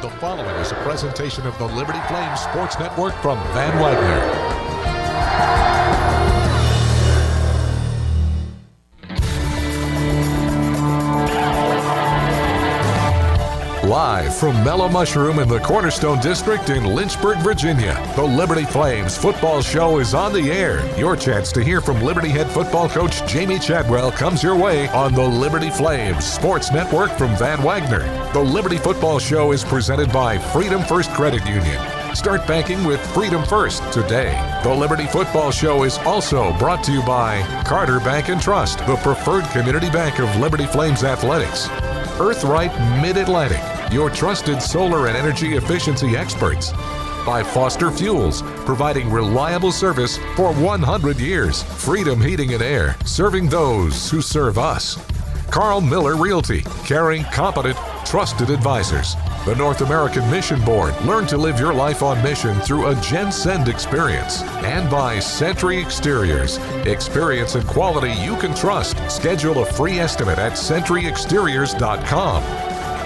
The following is a presentation of the Liberty Flames Sports Network from Van Wagner. Live from Mellow Mushroom in the Cornerstone District in Lynchburg, Virginia, the Liberty Flames football show is on the air. Your chance to hear from Liberty head football coach Jamey Chadwell comes your way on the Liberty Flames Sports Network from Van Wagner. The Liberty football show is presented by Freedom First Credit Union. Start banking with Freedom First today. The Liberty Football Show is also brought to you by Carter Bank and Trust, the preferred community bank of Liberty Flames Athletics. Earthright Mid-Atlantic, your trusted solar and energy efficiency experts. By Foster Fuels, providing reliable service for 100 years. Freedom Heating and Air, serving those who serve us. Carl Miller Realty, caring, competent, trusted advisors. The North American Mission Board, learn to live your life on mission through a Gen-Send experience. And by Sentry Exteriors, experience and quality you can trust. Schedule a free estimate at sentryexteriors.com.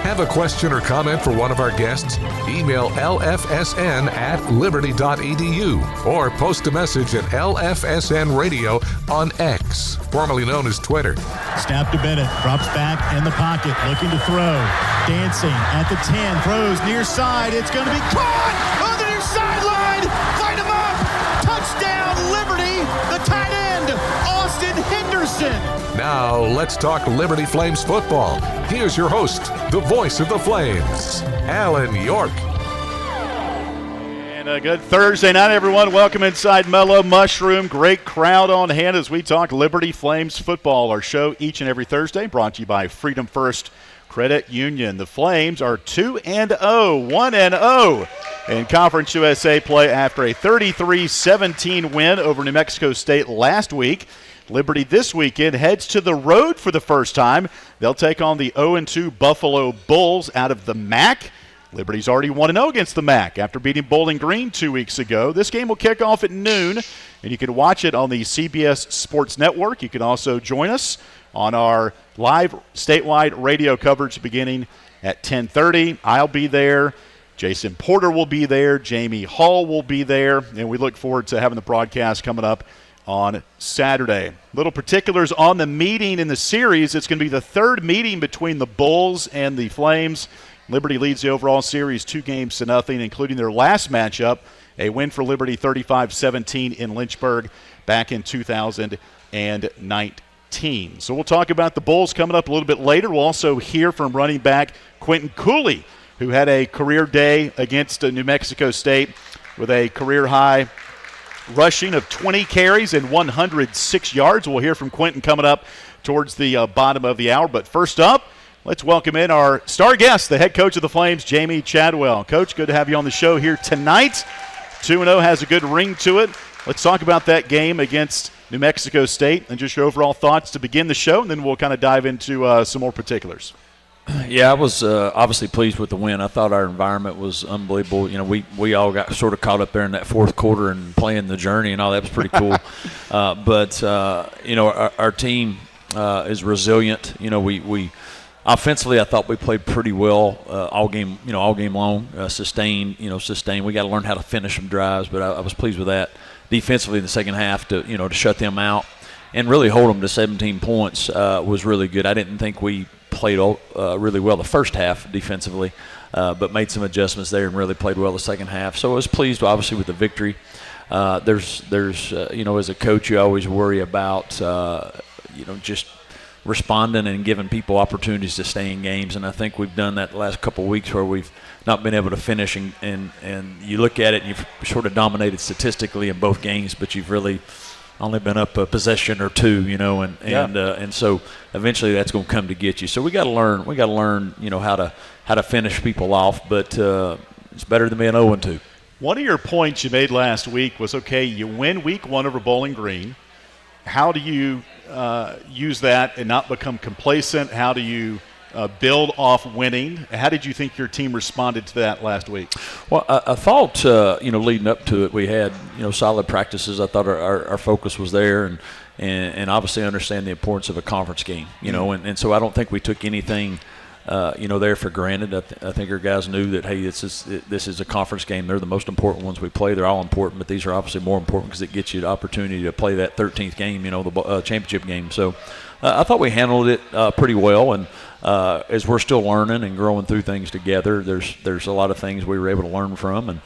Have a question or comment for one of our guests? Email lfsn@liberty.edu or post a message at LFSN Radio on X, formerly known as Twitter. Snap to Bennett, drops back in the pocket, looking to throw. Dancing at the 10, throws near side. It's going to be caught on the near sideline. Fight him up. Touchdown, Liberty. The tight end, Austin Henderson. Now let's talk Liberty Flames football. Here's your host, the voice of the Flames, Alan York. And a good Thursday night, everyone. Welcome inside Mellow Mushroom. Great crowd on hand as we talk Liberty Flames football. Our show each and every Thursday brought to you by Freedom First Credit Union. The Flames are 2-0, 1-0 in Conference USA play after a 33-17 win over New Mexico State last week. Liberty this weekend heads to the road for the first time. They'll take on the 0-2 Buffalo Bulls out of the MAC. Liberty's already 1-0 against the MAC after beating Bowling Green 2 weeks ago. This game will kick off at noon, and you can watch it on the CBS Sports Network. You can also join us on our live statewide radio coverage beginning at 10:30. I'll be there. Jason Porter will be there. Jamie Hall will be there, and we look forward to having the broadcast coming up on Saturday. Little particulars on the meeting in the series. It's going to be the third meeting between the Bulls and the Flames. Liberty leads the overall series 2-0, including their last matchup, a win for Liberty 35-17 in Lynchburg back in 2019. So we'll talk about the Bulls coming up a little bit later. We'll also hear from running back Quentin Cooley, who had a career day against New Mexico State with a career-high rushing of 20 carries and 106 yards. We'll hear from Quentin coming up towards the bottom of the hour. But first up, let's welcome in our star guest, the head coach of the Flames, Jamey Chadwell. Coach, good to have you on the show here tonight. 2-0 has a good ring to it. Let's talk about that game against New Mexico State and just your overall thoughts to begin the show, and then we'll kind of dive into some more particulars. Yeah, I was obviously pleased with the win. I thought our environment was unbelievable. You know, we all got sort of caught up there in that fourth quarter and playing the journey and all that was pretty cool. But you know, our team is resilient. You know, we offensively, I thought we played pretty well all game long. Sustained. We got to learn how to finish some drives, but I was pleased with that. Defensively in the second half to shut them out and really hold them to 17 points was really good. I didn't think we played really well the first half defensively, but made some adjustments there and really played well the second half. So I was pleased, obviously, with the victory. There's as a coach, you always worry about, just responding and giving people opportunities to stay in games, and I think we've done that the last couple of weeks where we've not been able to finish, and you look at it and you've sort of dominated statistically in both games, but you've really only been up a possession or two, and so eventually that's going to come to get you. So we got to learn how to finish people off, but it's better than being 0-2. One of your points you made last week was, okay, you win week one over Bowling Green. How do you use that and not become complacent? How do you build off winning? How did you think your team responded to that last week? Well, I thought, leading up to it, we had, solid practices. I thought our focus was there and obviously understand the importance of a conference game, and so I don't think we took anything there for granted. I think our guys knew that, hey, this is a conference game. They're the most important ones we play. They're all important, but these are obviously more important because it gets you the opportunity to play that 13th game, the championship game. So I thought we handled it pretty well, and as we're still learning and growing through things together, there's a lot of things we were able to learn from,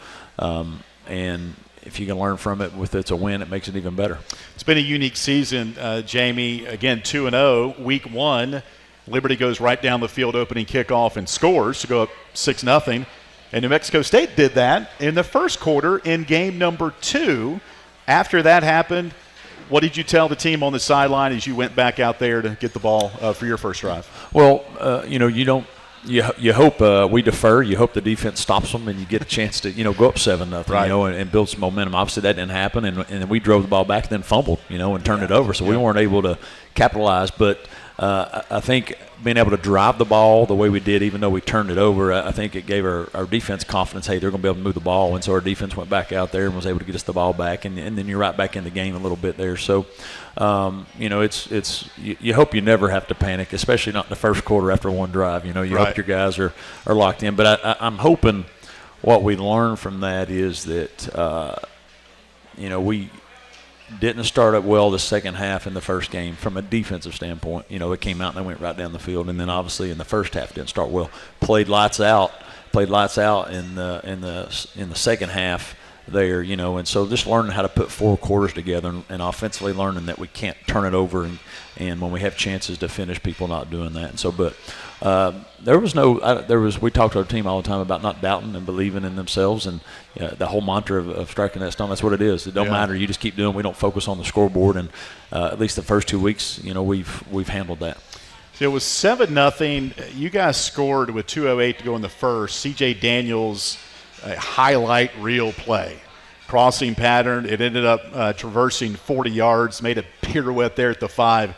and if you can learn from it with it's a win, it makes it even better. It's been a unique season, Jamey. Again, 2-0. Week 1, Liberty goes right down the field opening kickoff and scores to go up 6-0. And New Mexico State did that in the first quarter in game number 2. After that happened, what did you tell the team on the sideline as you went back out there to get the ball for your first drive? Well, you hope we defer. You hope the defense stops them, and you get a chance to go up 7-0, right. And build some momentum. Obviously, that didn't happen, and we drove the ball back and then fumbled, and turned it over. So we weren't able to capitalize. But I think being able to drive the ball the way we did, even though we turned it over, I think it gave our defense confidence. Hey, they're going to be able to move the ball, and so our defense went back out there and was able to get us the ball back, and then you're right back in the game a little bit there. So, you hope you never have to panic, especially not in the first quarter after one drive. You right. hope your guys are locked in. But I'm hoping what we learned from that is that, we didn't start up well the second half in the first game from a defensive standpoint. It came out and they went right down the field, and then obviously in the first half didn't start well. Played lights out in the second half there, and so just learning how to put 4 quarters together and offensively learning that we can't turn it over and when we have chances to finish, people not doing that. And so, but we talked to our team all the time about not doubting and believing in themselves, and the whole mantra of striking that stone, that's what it is. It don't matter. You just keep doing. We don't focus on the scoreboard, and at least the first 2 weeks, we've handled that. So it was 7-0. You guys scored with 2:08 to go in the first. C.J. Daniels, a highlight reel play. Crossing pattern. It ended up traversing 40 yards, made a pirouette there at the 5.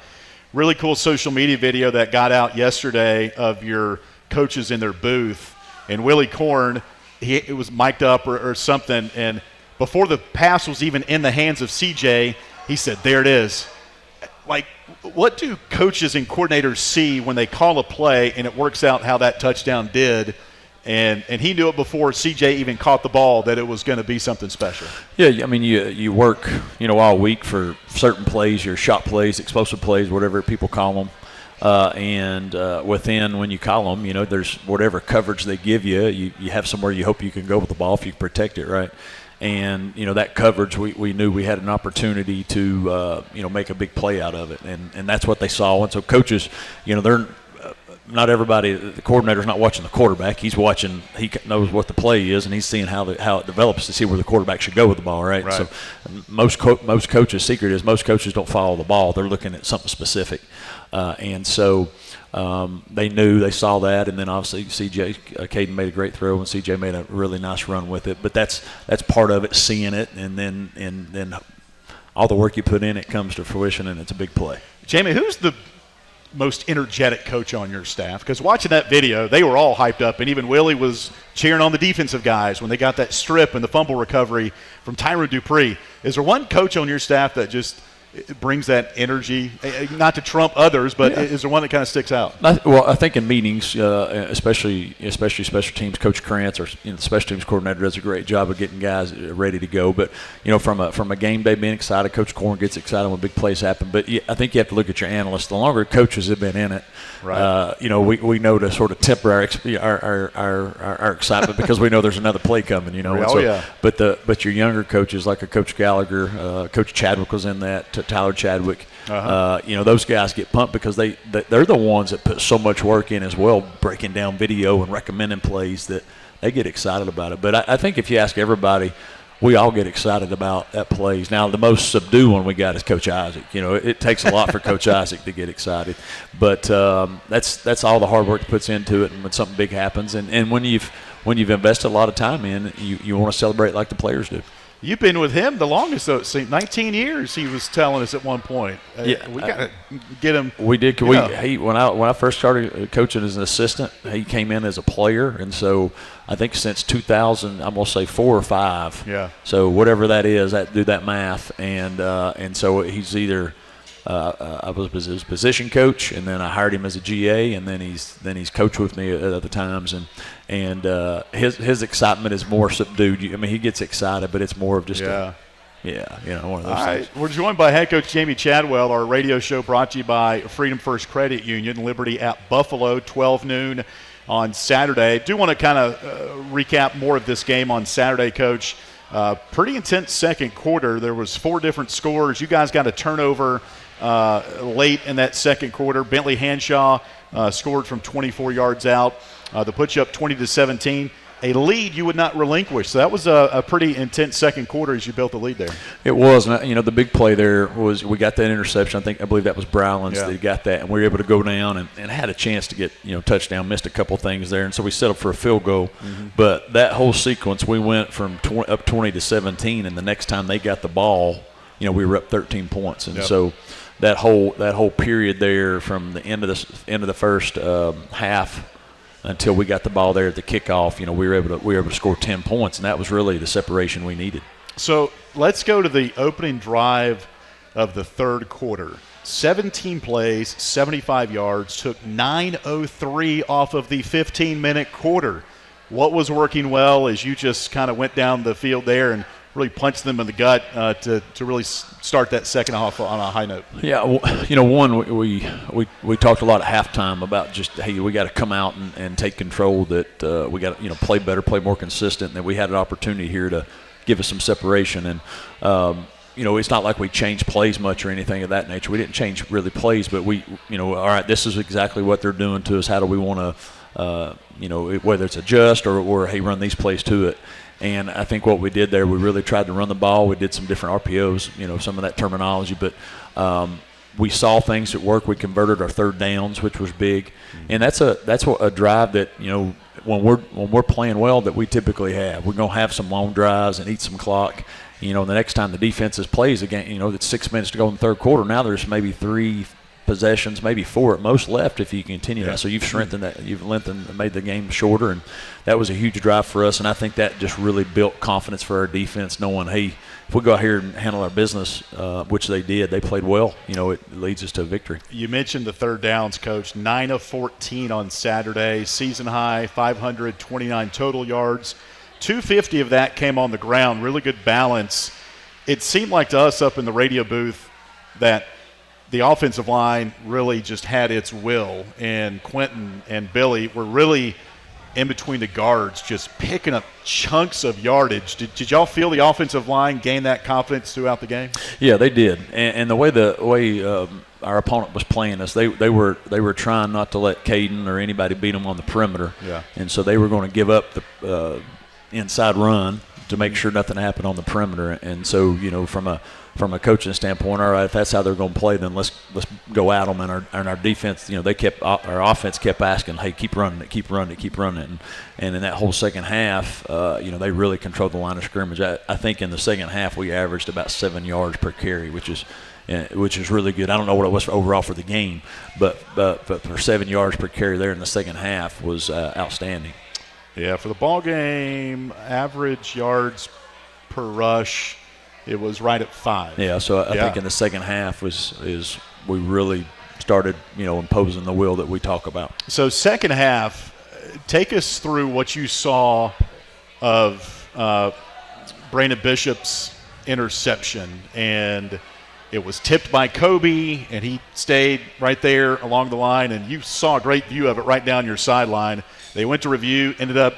Really cool social media video that got out yesterday of your coaches in their booth. And Willie Korn, it was mic'd up or something, and before the pass was even in the hands of CJ, he said, "There it is." Like, what do coaches and coordinators see when they call a play and it works out how that touchdown did? And he knew it before CJ even caught the ball that it was going to be something special. Yeah, I mean, you work, all week for certain plays, your shot plays, explosive plays, whatever people call them. And within, when you call them, there's whatever coverage they give you, you have somewhere you hope you can go with the ball if you can protect it, right? And, that coverage, we knew we had an opportunity to, make a big play out of it. And that's what they saw. And so coaches, they're not everybody, the coordinator's not watching the quarterback. He's watching, he knows what the play is, and he's seeing how it develops to see where the quarterback should go with the ball, right? So most coaches' secret is most coaches don't follow the ball. They're looking at something specific. And so they knew, they saw that, and then obviously Caden made a great throw, and CJ made a really nice run with it. But that's part of it, seeing it, and then all the work you put in, it comes to fruition, and it's a big play. Jamey, who's the most energetic coach on your staff? Because watching that video, they were all hyped up, and even Willie was cheering on the defensive guys when they got that strip and the fumble recovery from Tyrone Dupree. Is there one coach on your staff that just brings that energy, not to trump others, but is there one that kind of sticks out? Well, I think in meetings, especially special teams, Coach Krantz, or the special teams coordinator, does a great job of getting guys ready to go. But from a game day being excited, Coach Korn gets excited when big plays happen. But I think you have to look at your analysts. The longer coaches have been in it, right? We know to sort of temper our excitement because we know there's another play coming. But your younger coaches, like a Coach Gallagher, Coach Chadwick was in that. Tyler Chadwick, those guys get pumped because they're the ones that put so much work in as well, breaking down video and recommending plays, that they get excited about it. But I think if you ask everybody, we all get excited about that plays. Now, the most subdued one we got is Coach Isaac. It takes a lot for Coach Isaac to get excited. But that's all the hard work that puts into it, and when something big happens. And when you've invested a lot of time in, you want to celebrate like the players do. You've been with him the longest, though. It seemed 19 years. He was telling us at one point. We got to get him. We did. When I first started coaching as an assistant, he came in as a player, and so I think since 2000, I'm gonna say 4 or 5. Yeah. So whatever that is, do that math, and so he's either I was his position coach, and then I hired him as a GA, and then he's coached with me at other times, and his excitement is more subdued. I mean, he gets excited, but it's more of just one of those All things. right, we're joined by head coach Jamey Chadwell. Our radio show brought to you by Freedom First Credit Union, Liberty at Buffalo, 12 noon on Saturday. I do want to kind of recap more of this game on Saturday, Coach. Pretty intense second quarter. There was 4 different scores. You guys got a turnover late in that second quarter. Bentley Hanshaw scored from 24 yards out to put you up 20-17. A lead you would not relinquish. So that was a pretty intense second quarter as you built the lead there. It was. And, the big play there was we got that interception. I believe that was Browlins that got that. And we were able to go down and had a chance to get, touchdown, missed a couple things there. And so we set up for a field goal. Mm-hmm. But that whole sequence, we went from up 20-17, and the next time they got the ball, we were up 13 points. And so that whole period there from the end of the first half until we got the ball there at the kickoff, we were able to score 10 points, and that was really the separation we needed. So let's go to the opening drive of the third quarter. 17 plays, 75 yards, took 9:03 off of the 15-minute quarter. What was working well as you just kind of went down the field there and really punched them in the gut to really start that second half on a high note? Yeah, one, we talked a lot at halftime about just, hey, we got to come out and take control, that we got to, play better, play more consistent, and that we had an opportunity here to give us some separation. And, it's not like we changed plays much or anything of that nature. We didn't change really plays, but we, all right, this is exactly what they're doing to us. How do we want to, whether it's adjust or, hey, run these plays to it. And I think what we did there, we really tried to run the ball. We did some different RPOs, some of that terminology. But we saw things that work. We converted our third downs, which was big. And that's a drive that, when we're playing well, that we typically have. We're going to have some long drives and eat some clock. The next time the defense plays again, it's 6 minutes to go in the third quarter. Now there's maybe 3 possessions, maybe 4 at most left if you continue that. So you've strengthened that, you've lengthened, made the game shorter, and that was a huge drive for us. And I think that just really built confidence for our defense, knowing, hey, if we go out here and handle our business, which they did, they played well. It leads us to a victory. You mentioned the third downs, Coach. 9 of 14 on Saturday, season high, 529 total yards. 250 of that came on the ground. Really good balance. It seemed like to us up in the radio booth that the offensive line really just had its will, and Quentin and Billy were really in between the guards, just picking up chunks of yardage. Did y'all feel the offensive line gain that confidence throughout the game? Yeah, they did. And the way our opponent was playing us, they were trying not to let Caden or anybody beat them on the perimeter. Yeah. And so they were going to give up the inside run to make sure nothing happened on the perimeter. And so, from a coaching standpoint, all right, if that's how they're going to play, then let's go at them. And our defense, our offense kept asking, hey, keep running it. And in that whole second half, they really controlled the line of scrimmage. I think in the second half we averaged about 7 yards per carry, which is really good. I don't know what it was overall for the game, but for 7 yards per carry there in the second half was outstanding. Yeah, for the ball game, average yards per rush, it was right at 5. Yeah, so I think in the second half is we really started, imposing the will that we talk about. So second half, take us through what you saw of Brandon Bishop's interception. And it was tipped by Kobe, and he stayed right there along the line, and you saw a great view of it right down your sideline. They went to review, ended up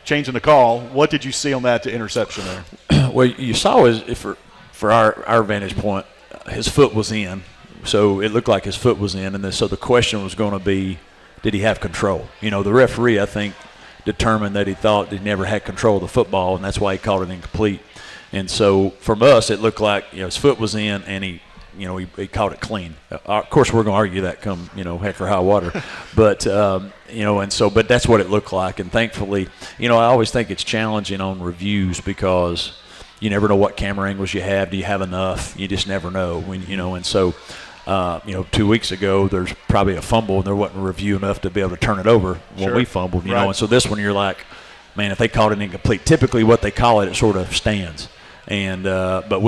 changing the call. What did you see on that interception there? Well, you saw for our vantage point, his foot was in, so it looked like his foot was in, and so the question was going to be, did he have control? The referee, I think, determined that he thought he never had control of the football, and that's why he called it incomplete. And so from us, it looked like his foot was in, and he caught it clean. Of course, we're going to argue that come heck or high water, but but that's what it looked like. And thankfully, I always think it's challenging on reviews because you never know what camera angles you have. Do you have enough? You just never know And so 2 weeks ago, there's probably a fumble, and there wasn't a review enough to be able to turn it over when we fumbled. And so this one, you're like, man, if they called it incomplete, typically what they call it sort of stands. But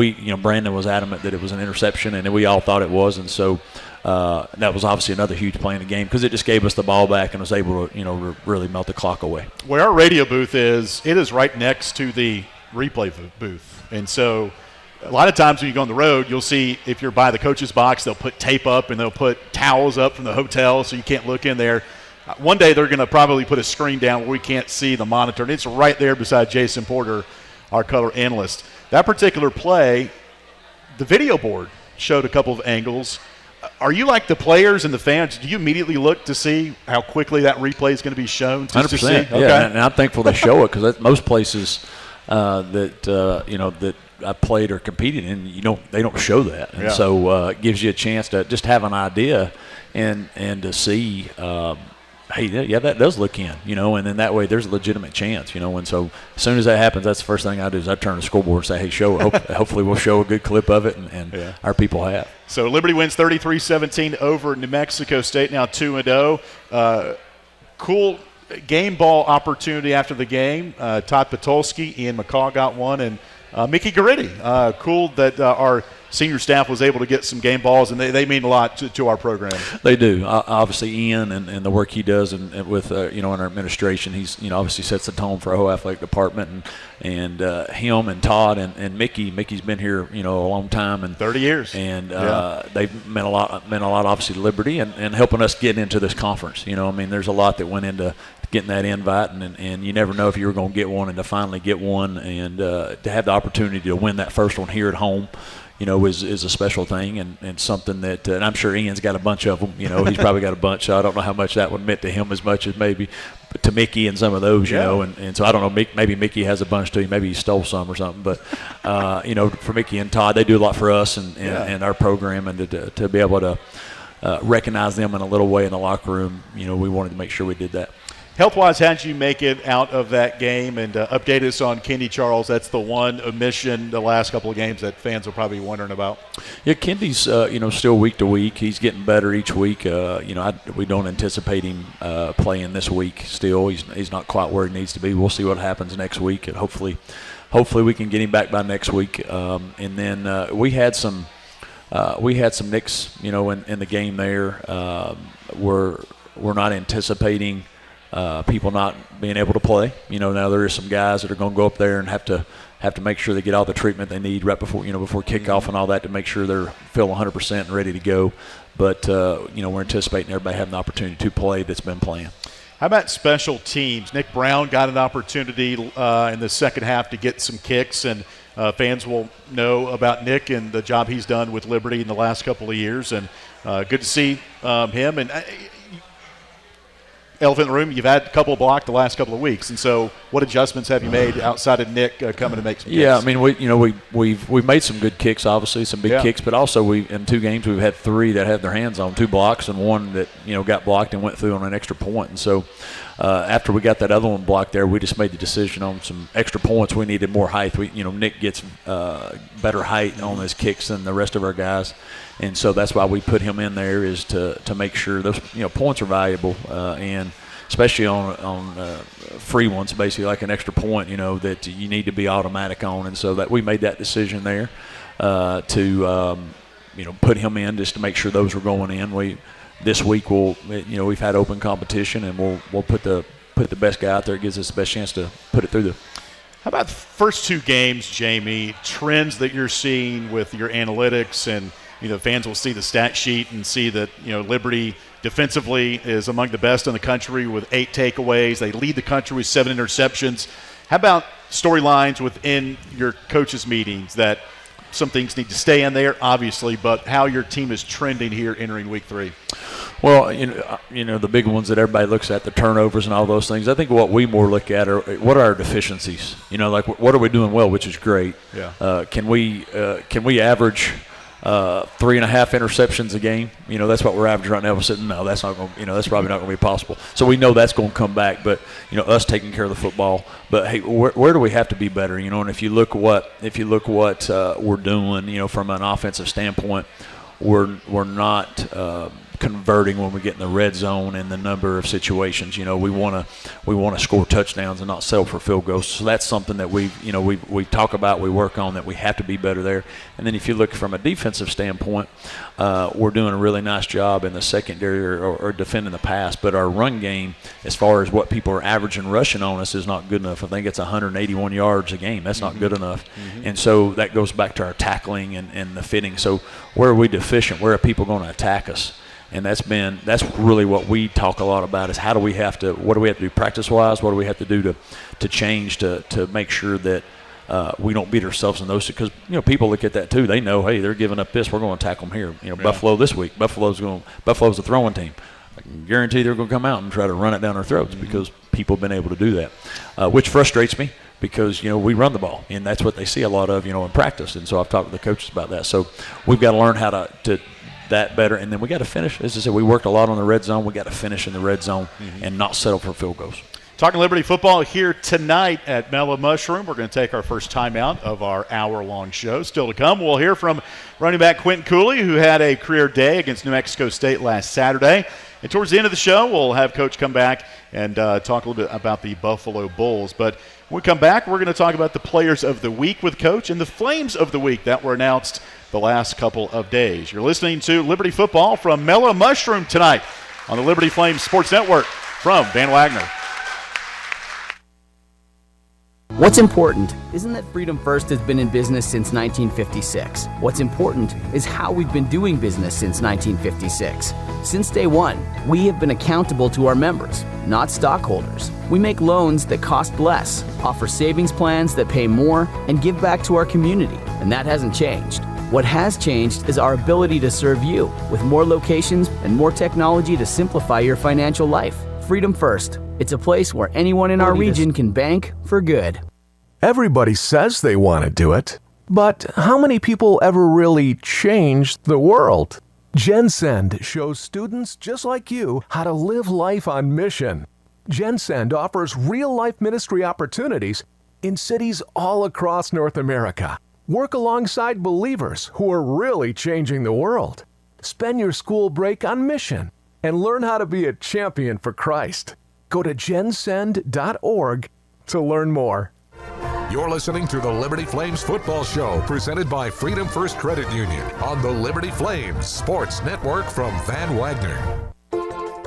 Brandon was adamant that it was an interception, and we all thought it was, and so that was obviously another huge play in the game because it just gave us the ball back and was able to really melt the clock away. Where our radio booth is, it is right next to the replay booth, and so a lot of times when you go on the road, you'll see if you're by the coach's box, they'll put tape up and they'll put towels up from the hotel so you can't look in there. One day they're going to probably put a screen down where we can't see the monitor, and it's right there beside Jason Porter, our color analyst. That particular play, the video board showed a couple of angles. Are you like the players and the fans? Do you immediately look to see how quickly that replay is going to be shown? 100%. Okay. Yeah, and I'm thankful they show it because most places that I played or competed in, they don't show that, and so it gives you a chance to just have an idea and to see. Hey, yeah, that does look in, and then that way there's a legitimate chance, and so as soon as that happens, that's the first thing I do is I turn to the scoreboard and say, hey, show it. Hopefully we'll show a good clip of it, and our people have. So Liberty wins 33-17 over New Mexico State, now 2-0. Cool game ball opportunity after the game. Todd Patulski, Ian McCaw got one, and Mickey Garritti. Cool that our senior staff was able to get some game balls, and they mean a lot to our program. They do. Obviously, Ian and the work he does and with in our administration, he's obviously sets the tone for our whole athletic department, and him and Todd and Mickey. Mickey's been here a long time, and 30 years, and they've meant a lot obviously to Liberty and helping us get into this conference. There's a lot that went into getting that invite, and you never know if you were going to get one, and to finally get one, and to have the opportunity to win that first one here at home, is a special thing and something that and I'm sure Ian's got a bunch of them. He's probably got a bunch, so I don't know how much that would meant to him as much as maybe to Mickey and some of those, and so I don't know, maybe Mickey has a bunch too. Maybe he stole some or something, but for Mickey and Todd, they do a lot for us and our program, and to be able to recognize them in a little way in the locker room, we wanted to make sure we did that. Health-wise, how'd you make it out of that game? And update us on Kendi Charles. That's the one omission the last couple of games that fans will probably be wondering about. Yeah, Kendi's, still week to week. He's getting better each week. We don't anticipate him playing this week still. He's not quite where he needs to be. We'll see what happens next week, and hopefully we can get him back by next week. And then we had some nicks, in the game there. We're not anticipating people not being able to play. Now there is some guys that are going to go up there and have to make sure they get all the treatment they need right before kickoff and all that to make sure they're feeling 100% and ready to go. But we're anticipating everybody having the opportunity to play that's been playing. How about special teams? Nick Brown got an opportunity in the second half to get some kicks, and fans will know about Nick and the job he's done with Liberty in the last couple of years. And good to see him. And elephant in the room, you've had a couple blocked the last couple of weeks, and so what adjustments have you made outside of Nick coming to make some kicks? Yeah, we've made some good kicks, obviously some big kicks, but also in 2 games we've had 3 that had their hands on 2 blocks and 1 that got blocked and went through on an extra point. And so after we got that other one blocked there, we just made the decision on some extra points. We needed more height. Nick gets better height on his kicks than the rest of our guys, and so that's why we put him in there, is to make sure those points are valuable, and especially on free ones, basically like an extra point, that you need to be automatic on. And so that we made that decision there to put him in just to make sure those were going in. This week we've had open competition, and we'll put the best guy out there. It gives us the best chance to put it through the. How about the first 2 games, Jamey? Trends that you're seeing with your analytics, and fans will see the stat sheet and see that Liberty defensively is among the best in the country with 8 takeaways. They lead the country with 7 interceptions. How about storylines within your coaches' meetings that some things need to stay in there, obviously, but how your team is trending here entering week 3? Well, the big ones that everybody looks at, the turnovers and all those things. I think what we more look at are what are our deficiencies. Like what are we doing well, which is great. Yeah. Can we average 3.5 interceptions a game? That's what we're averaging right now. We're sitting, no, that's not going. That's probably not going to be possible. So we know that's going to come back. But us taking care of the football. But hey, where do we have to be better? And if you look what we're doing, from an offensive standpoint, we're not converting when we get in the red zone and the number of situations. You know, we want to score touchdowns and not settle for field goals. So that's something that we talk about, we work on, that we have to be better there. And then if you look from a defensive standpoint, we're doing a really nice job in the secondary or defending the pass. But our run game, as far as what people are averaging rushing on us, is not good enough. I think it's 181 yards a game. That's not good enough. And so that goes back to our tackling and the fitting. So where are we deficient? Where are people going to attack us? And that's really what we talk a lot about, is what do we have to do practice-wise? What do we have to do to change to make sure that we don't beat ourselves in those, because people look at that too. They know, hey, they're giving up this, we're going to tackle them here. Buffalo this week, Buffalo's a throwing team. I can guarantee they're going to come out and try to run it down our throats because people have been able to do that, which frustrates me because we run the ball, and that's what they see a lot of in practice. And so I've talked to the coaches about that. So we've got to learn how to that better, and then we got to finish. As I said, we worked a lot on the red zone. We got to finish in the red zone and not settle for field goals. Talking Liberty football here tonight at Mellow Mushroom. We're going to take our first timeout of our hour-long show. Still to come, we'll hear from running back Quentin Cooley, who had a career day against New Mexico State last Saturday. And towards the end of the show, we'll have Coach come back and talk a little bit about the Buffalo Bulls. But when we come back, we're going to talk about the Players of the Week with Coach and the Flames of the Week that were announced the last couple of days. You're listening to Liberty Football from Mellow Mushroom tonight on the Liberty Flames Sports Network from Van Wagner. What's important isn't that Freedom First has been in business since 1956. What's important is how we've been doing business since 1956. Since day one, we have been accountable to our members, not stockholders. We make loans that cost less, offer savings plans that pay more, and give back to our community, and that hasn't changed. What has changed is our ability to serve you with more locations and more technology to simplify your financial life. Freedom First. It's a place where anyone in our region can bank for good. Everybody says they want to do it, but how many people ever really change the world? GenSend shows students just like you how to live life on mission. GenSend offers real-life ministry opportunities in cities all across North America. Work alongside believers who are really changing the world. Spend your school break on mission and learn how to be a champion for Christ. Go to gensend.org to learn more. You're listening to the Liberty Flames Football Show, presented by Freedom First Credit Union on the Liberty Flames Sports Network from Van Wagner.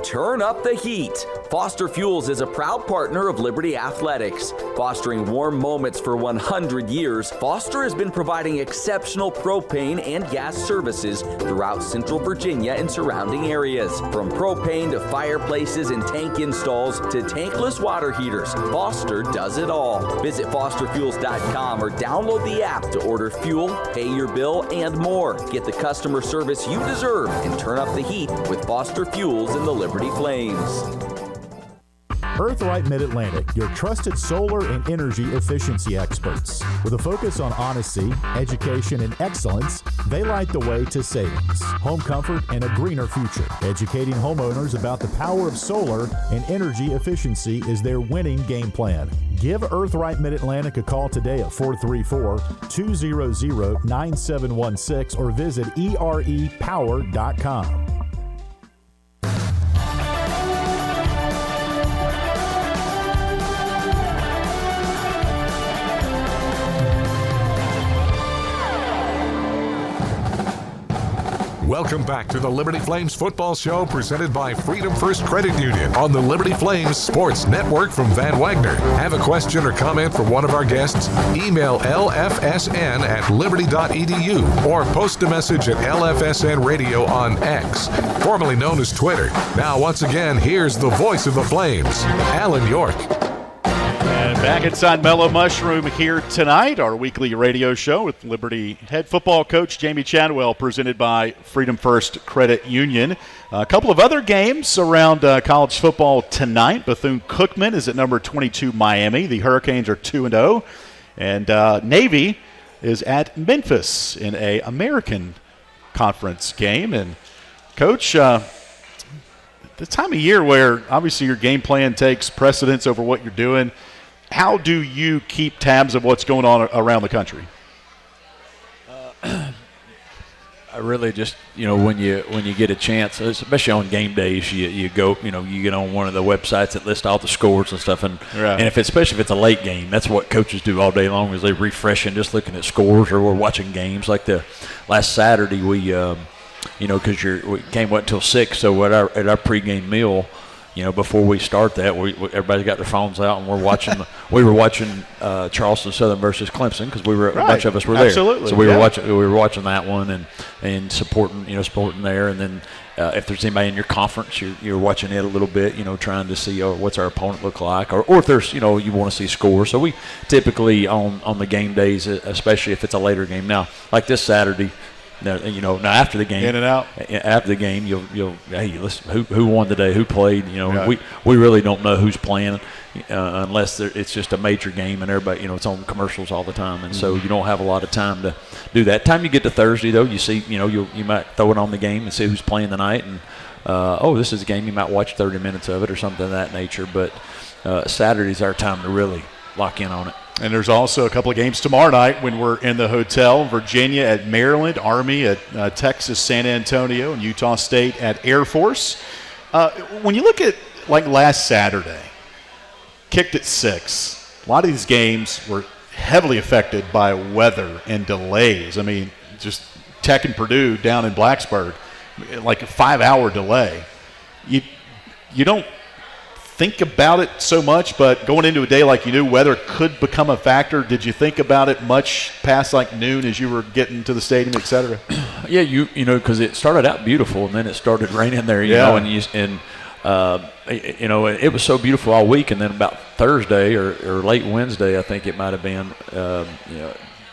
Turn up the heat. Foster Fuels is a proud partner of Liberty Athletics. Fostering warm moments for 100 years, Foster has been providing exceptional propane and gas services throughout Central Virginia and surrounding areas. From propane to fireplaces and tank installs to tankless water heaters, Foster does it all. Visit fosterfuels.com or download the app to order fuel, pay your bill, and more. Get the customer service you deserve and turn up the heat with Foster Fuels in the Liberty Flames. Earthright Mid-Atlantic, your trusted solar and energy efficiency experts. With a focus on honesty, education, and excellence, they light the way to savings, home comfort, and a greener future. Educating homeowners about the power of solar and energy efficiency is their winning game plan. Give Earthright Mid-Atlantic a call today at 434-200-9716 or visit erepower.com. Welcome back to the Liberty Flames Football Show, presented by Freedom First Credit Union on the Liberty Flames Sports Network from Van Wagner. Have a question or comment for one of our guests? Email lfsn@liberty.edu or post a message at LFSN Radio on X, formerly known as Twitter. Now, once again, here's the voice of the Flames, Alan York. And back inside Mellow Mushroom here tonight, our weekly radio show with Liberty head football coach Jamey Chadwell, presented by Freedom First Credit Union. A couple of other games around college football tonight. Bethune-Cookman is at number 22 Miami. The Hurricanes are 2-0. And Navy is at Memphis in a American Conference game. And, Coach, the time of year where obviously your game plan takes precedence over what you're doing, how do you keep tabs of what's going on around the country? I really just, when you get a chance, especially on game days, you go, you get on one of the websites that list all the scores and stuff, and especially if it's a late game, that's what coaches do all day long is they refresh and just looking at scores, or we're watching games. Like the last Saturday, we, because we game went until 6, so at our pregame meal, before we start that, everybody got their phones out, and we were watching Charleston Southern versus Clemson, because a bunch of us were there. Absolutely. So we were watching that one and supporting there, and then if there's anybody in your conference, you're watching it a little bit, trying to see what's our opponent look like, or if there's you want to see scores. So we typically on the game days, especially if it's a later game. Now, like this Saturday. Now after the game, in and out. After the game, you'll hey, listen, who won today? Who played? We really don't know who's playing unless it's just a major game, and everybody, it's on commercials all the time, and so you don't have a lot of time to do that. Time you get to Thursday though, you see, you might throw it on the game and see who's playing tonight, and this is a game, you might watch 30 minutes of it or something of that nature. But Saturday's our time to really lock in on it. And there's also a couple of games tomorrow night when we're in the hotel. Virginia at Maryland, Army at Texas San Antonio, and Utah State at Air Force. When you look at, like, last Saturday, kicked at 6, a lot of these games were heavily affected by weather and delays. I mean, just Tech and Purdue down in Blacksburg, like a 5-hour delay. You don't think about it so much, but going into a day like you knew weather could become a factor. Did you think about it much past like noon as you were getting to the stadium, et cetera? Yeah, because it started out beautiful and then it started raining there, it was so beautiful all week, and then about Thursday or late Wednesday, I think it might have been,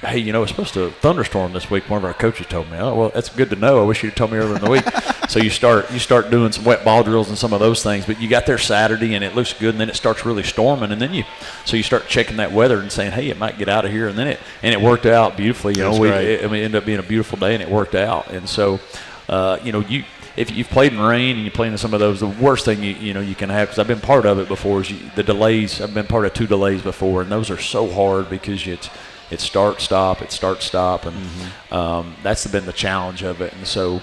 hey, it's supposed to thunderstorm this week. One of our coaches told me. Oh, well, that's good to know. I wish you'd told me earlier in the week. So you start doing some wet ball drills and some of those things. But you got there Saturday and it looks good, and then it starts really storming, and then you start checking that weather and saying, hey, it might get out of here, and then it worked out beautifully. It ended up being a beautiful day, and it worked out. And so, if you've played in rain and you play in some of those, the worst thing you can have, because I've been part of it before, is the delays. I've been part of 2 delays before, and those are so hard because it's start, stop, and that's been the challenge of it. And so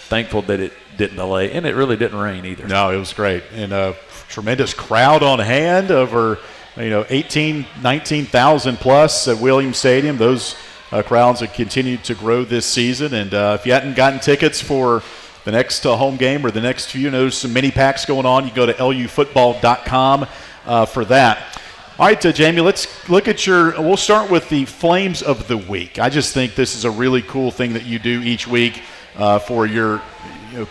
thankful that it didn't delay, and it really didn't rain either. No, it was great. And a tremendous crowd on hand, over 19,000 plus at Williams Stadium. Those crowds have continued to grow this season. And if you hadn't gotten tickets for the next home game or the next few, there's some mini packs going on. You go to lufootball.com for that. All right, Jamey, let's look at we'll start with the Flames of the Week. I just think this is a really cool thing that you do each week for your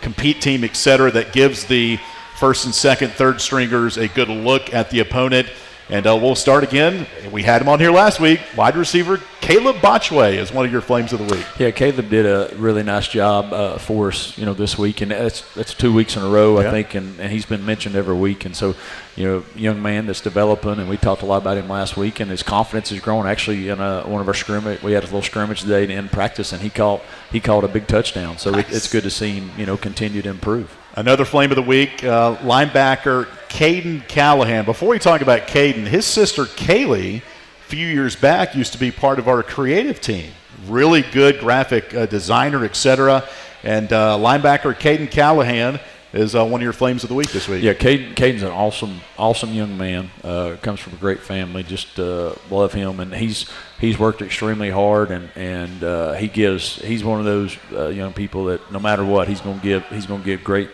compete team, et cetera, that gives the first and second, third stringers a good look at the opponent. And we'll start again. We had him on here last week. Wide receiver Caleb Botchway is one of your Flames of the Week. Yeah, Caleb did a really nice job for us, this week, and that's 2 weeks in a row, I think, and he's been mentioned every week. And so, young man that's developing, and we talked a lot about him last week, and his confidence is growing. Actually, in one of our scrimmage, we had a little scrimmage today to end practice, and he caught a big touchdown. So nice. It's good to see him, continue to improve. Another Flame of the Week, linebacker Caden Callahan. Before we talk about Caden, his sister Kaylee, a few years back, used to be part of our creative team. Really good graphic designer, etc. And linebacker Caden Callahan is one of your Flames of the Week this week. Yeah, Caden's an awesome young man. Comes from a great family. Just love him, and he's worked extremely hard, and he's one of those young people that no matter what, he's going to give great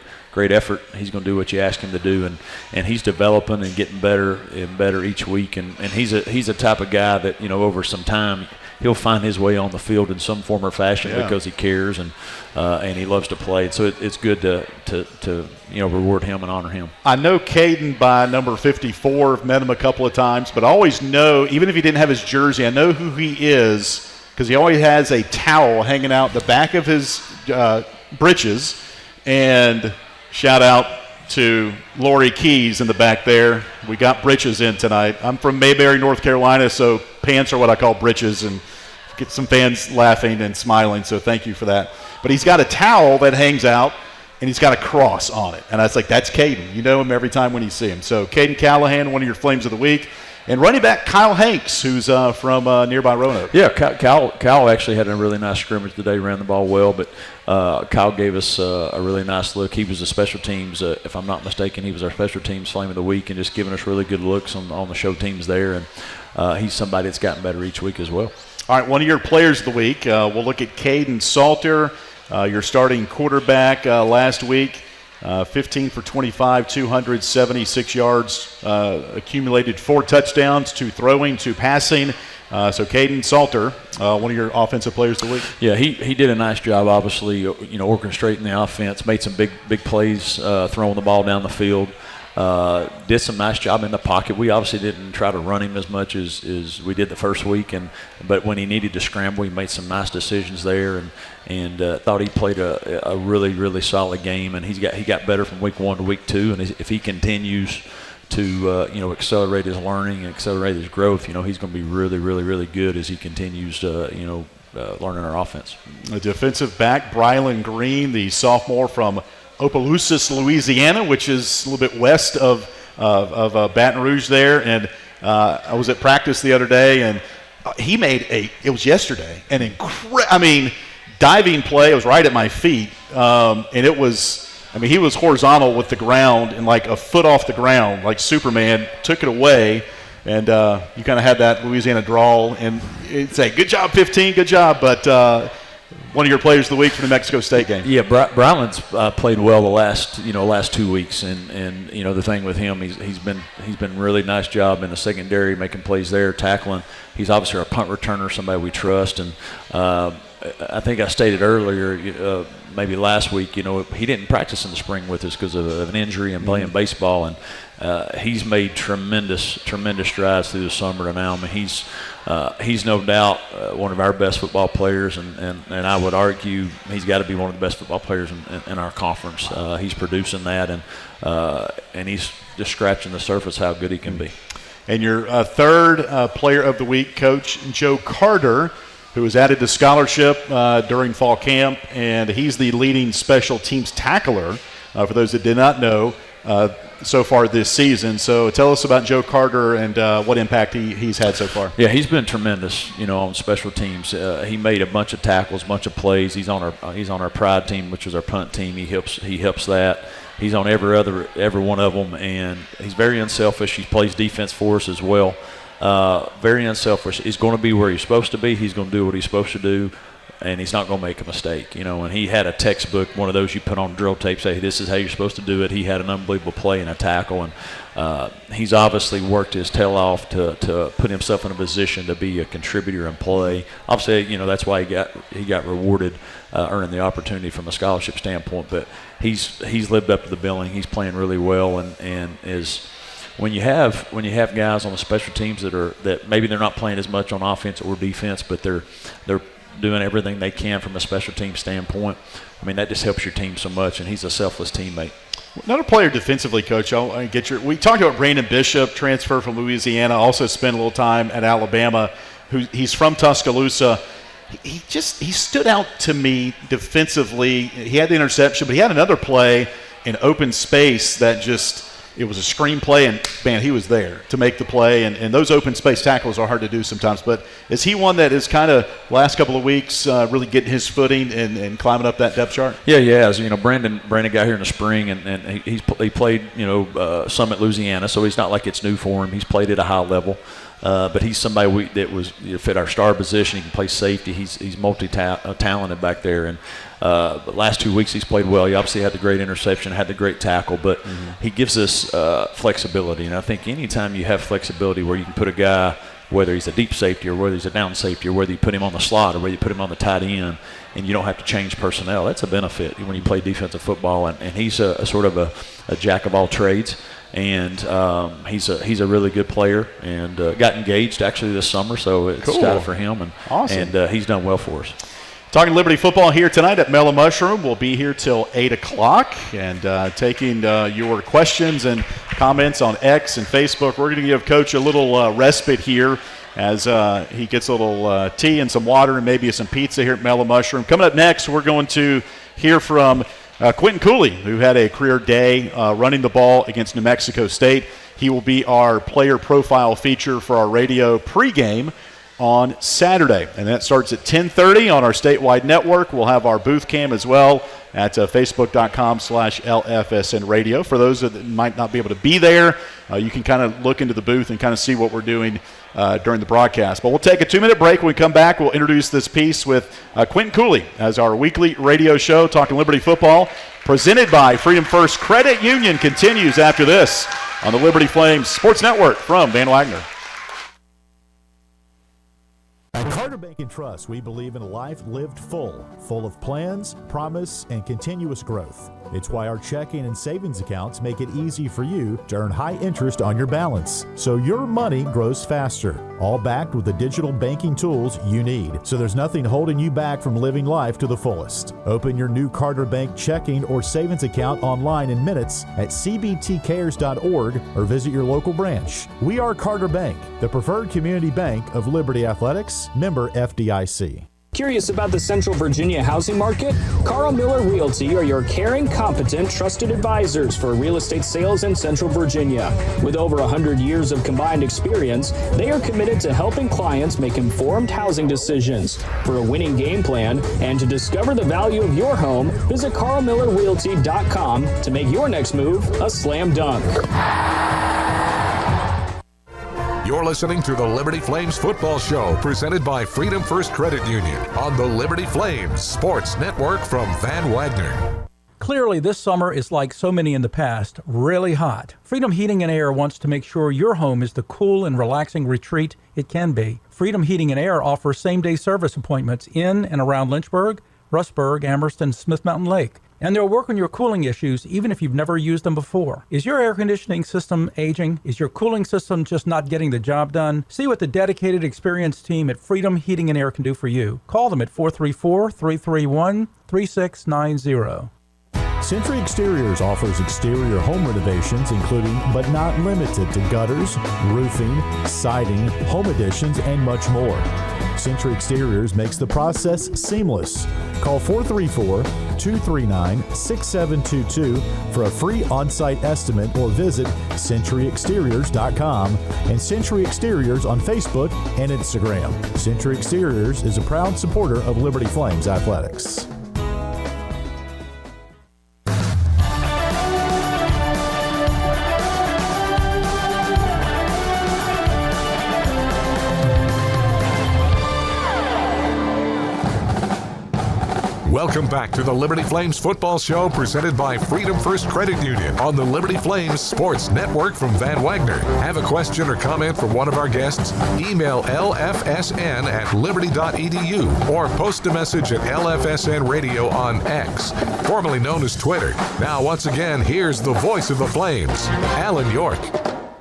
effort. He's going to do what you ask him to do, and he's developing and getting better and better each week. And he's a type of guy that over some time he'll find his way on the field in some form or fashion because he cares and he loves to play. So it's good to reward him and honor him. I know Caden by number 54. I've met him a couple of times, but I always know, even if he didn't have his jersey, I know who he is because he always has a towel hanging out the back of his breeches. And shout out to Lori Keys in the back there. We got britches in tonight. I'm from Mayberry, North Carolina, so pants are what I call britches, and get some fans laughing and smiling, so thank you for that. But he's got a towel that hangs out, and he's got a cross on it. And I was like, that's Caden. You know him every time when you see him. So Caden Callahan, one of your Flames of the Week. And running back Kyle Hanks, who's from nearby Roanoke. Yeah, Kyle actually had a really nice scrimmage today, ran the ball well, but Kyle gave us a really nice look. He was the special teams, if I'm not mistaken, he was our special teams Flame of the Week and just giving us really good looks on the show teams there. And he's somebody that's gotten better each week as well. All right, one of your players of the week, we'll look at Caden Salter, your starting quarterback last week. 15 for 25, 276 yards, accumulated 4 touchdowns, 2 throwing, 2 passing. So Caden Salter, one of your offensive players of the week. Yeah, he did a nice job, obviously, orchestrating the offense, made some big plays, throwing the ball down the field. Did some nice job in the pocket. We obviously didn't try to run him as much as we did the first week, but when he needed to scramble, he made some nice decisions there, and thought he played a really solid game. And he got better from week 1 to week 2, and if he continues to accelerate his learning and accelerate his growth, he's going to be really good as he continues to learning our offense. The defensive back Brylan Green, the sophomore from Opelousas, Louisiana, which is a little bit west of Baton Rouge there. And I was at practice the other day, and he made it was yesterday, an diving play. It was right at my feet, and it was, he was horizontal with the ground and like a foot off the ground, like Superman, took it away. And you kind of had that Louisiana drawl, and it's a good job, 15, good job, but one of your players of the week for the New Mexico State game. Yeah, Brylan's played well the last 2 weeks, and the thing with him, he's been really nice job in the secondary, making plays there, tackling. He's obviously our punt returner, somebody we trust, and I think I stated earlier, maybe last week, he didn't practice in the spring with us because of an injury and playing baseball, and he's made tremendous strides through the summer to now. He's no doubt one of our best football players, and I would argue he's got to be one of the best football players in our conference. He's producing that, and he's just scratching the surface how good he can be. And your third player of the week, Coach Joe Carter, who was added to scholarship during fall camp, and he's the leading special teams tackler, for those that did not know, so far this season. So tell us about Joe Carter and what impact he's had so far. Yeah, he's been tremendous, on special teams. He made a bunch of tackles, a bunch of plays. He's on our pride team, which is our punt team. He helps that. He's on every one of them, and he's very unselfish. He plays defense for us as well. Very unselfish. He's going to be where he's supposed to be. He's going to do what he's supposed to do, and he's not going to make a mistake. And he had a textbook, one of those you put on drill tape, say, this is how you're supposed to do it. He had an unbelievable play and a tackle, and he's obviously worked his tail off to put himself in a position to be a contributor and play. Obviously, that's why he got rewarded, earning the opportunity from a scholarship standpoint. But he's lived up to the billing. He's playing really well, and is. When you have guys on the special teams that maybe they're not playing as much on offense or defense, but they're doing everything they can from a special team standpoint, that just helps your team so much, and he's a selfless teammate. Another player defensively, Coach. We talked about Brandon Bishop, transfer from Louisiana, also spent a little time at Alabama. He's from Tuscaloosa. He stood out to me defensively. He had the interception, but he had another play in open space that just. It was a screen play, and, man, he was there to make the play. And those open space tackles are hard to do sometimes. But is he one that is kind of last couple of weeks really getting his footing and climbing up that depth chart? Yeah, he has. Brandon got here in the spring, and he played, some at Louisiana, so he's not like it's new for him. He's played at a high level. But he's somebody that was fit our star position. He can play safety. He's multi-talented back there. And the last 2 weeks he's played well. He obviously had the great interception, had the great tackle, but he gives us flexibility. And I think anytime you have flexibility where you can put a guy, whether he's a deep safety or whether he's a down safety or whether you put him on the slot or whether you put him on the tight end, and you don't have to change personnel, that's a benefit when you play defensive football. And he's a sort of a jack of all trades. And he's a really good player, and got engaged actually this summer, so it's excited for him, and awesome. And he's done well for us. Talking Liberty football here tonight at Mellow Mushroom. We'll be here till 8 o'clock and taking your questions and comments on X and Facebook. We're going to give Coach a little respite here as he gets a little tea and some water and maybe some pizza here at Mellow Mushroom. Coming up next, we're going to hear from Quentin Cooley, who had a career day running the ball against New Mexico State. He will be our player profile feature for our radio pregame on Saturday. And that starts at 10:30 on our statewide network. We'll have our booth cam as well at facebook.com/LFSN radio. For those that might not be able to be there, you can kind of look into the booth and kind of see what we're doing during the broadcast. But we'll take a 2-minute break. When we come back, we'll introduce this piece with Quentin Cooley as our weekly radio show, Talking Liberty Football, presented by Freedom First Credit Union, continues after this on the Liberty Flames Sports Network from Van Wagner. At Carter Bank and Trust, we believe in a life lived full of plans, promise, and continuous growth. It's why our checking and savings accounts make it easy for you to earn high interest on your balance, so your money grows faster, all backed with the digital banking tools you need, so there's nothing holding you back from living life to the fullest. Open your new Carter Bank checking or savings account online in minutes at cbtcares.org or visit your local branch. We are Carter Bank, the preferred community bank of Liberty Athletics, member FDIC. Curious about the Central Virginia housing market? Carl Miller Realty are your caring, competent, trusted advisors for real estate sales in Central Virginia. With over 100 years of combined experience, they are committed to helping clients make informed housing decisions. For a winning game plan and to discover the value of your home, visit carlmillerrealty.com to make your next move a slam dunk. You're listening to the Liberty Flames Football Show, presented by Freedom First Credit Union on the Liberty Flames Sports Network from Van Wagner. Clearly, this summer is like so many in the past, really hot. Freedom Heating and Air wants to make sure your home is the cool and relaxing retreat it can be. Freedom Heating and Air offers same-day service appointments in and around Lynchburg, Rustburg, Amherst, and Smith Mountain Lake. And they'll work on your cooling issues even if you've never used them before. Is your air conditioning system aging? Is your cooling system just not getting the job done? See what the dedicated, experienced team at Freedom Heating and Air can do for you. Call them at 434-331-3690. Century Exteriors offers exterior home renovations, including but not limited to gutters, roofing, siding, home additions, and much more. Century Exteriors makes the process seamless. Call 434-239-6722 for a free on-site estimate or visit centuryexteriors.com and Century Exteriors on Facebook and Instagram. Century Exteriors is a proud supporter of Liberty Flames Athletics. Welcome back to the Liberty Flames Football Show, presented by Freedom First Credit Union on the Liberty Flames Sports Network from Van Wagner. Have a question or comment from one of our guests? Email lfsn@liberty.edu or post a message at LFSN Radio on X, formerly known as Twitter. Now, once again, here's the voice of the Flames, Alan York.